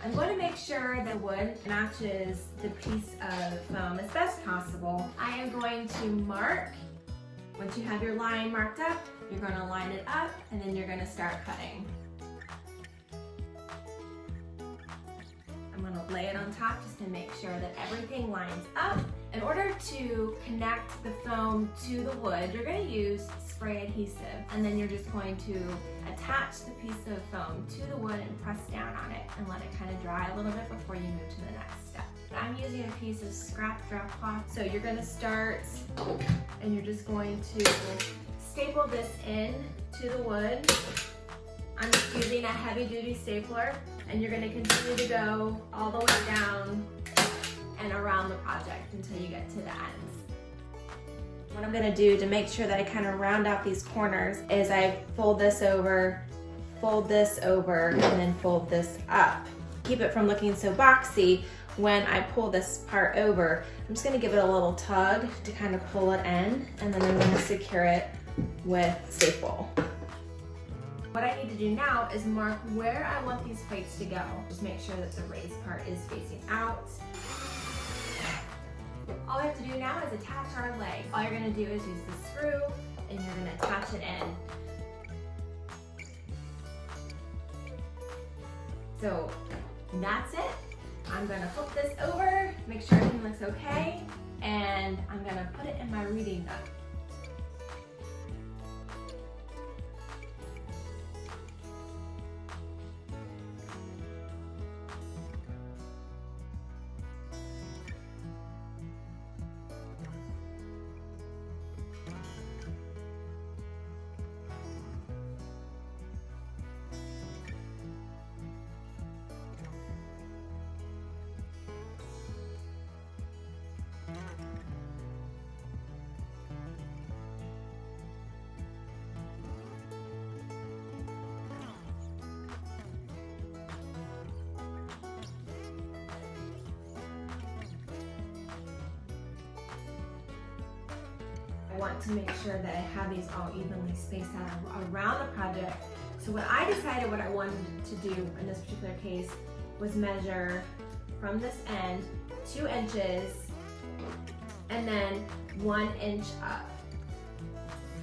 I'm going to make sure the wood matches the piece of foam as best possible. I am going to mark. Once you have your line marked up, you're going to line it up and then you're going to start cutting. I'm going to lay it on top just to make sure that everything lines up. In order to connect the foam to the wood, you're going to use spray adhesive, and then you're just going to attach the piece of foam to the wood and press down on it and let it kind of dry a little bit before you move to the next step. I'm using a piece of scrap drop cloth. So you're going to start and you're just going to staple this in to the wood. I'm just using a heavy duty stapler, and you're going to continue to go all the way down and around the project until you get to the ends. What I'm going to do to make sure that I kind of round out these corners is I fold this over, and then fold this up. Keep it from looking so boxy. When I pull this part over, I'm just going to give it a little tug to kind of pull it in, and then I'm going to secure it with staple. What I need to do now is mark where I want these plates to go. Just make sure that the raised part is facing out. All we have to do now is attach our leg. All you're going to do is use the screw and you're going to attach it in. So that's it. I'm going to flip this over, make sure everything looks okay, and I'm going to put it in my reading nook. I want to make sure that I have these all evenly spaced out around the project. So what I decided what I wanted to do in this particular case was measure from this end 2 inches and then 1 inch up.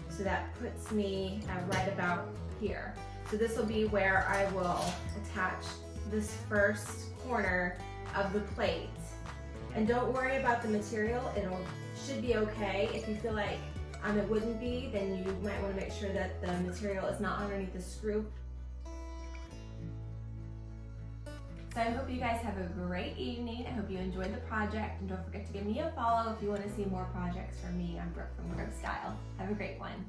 So that puts me right about here. So this will be where I will attach this first corner of the plate. And don't worry about the material, should be okay. If you feel like it wouldn't be, then you might want to make sure that the material is not underneath the screw. So I hope you guys have a great evening. I hope you enjoyed the project, and don't forget to give me a follow if you want to see more projects from me. I'm Brooke from Brooke Style. Have a great one.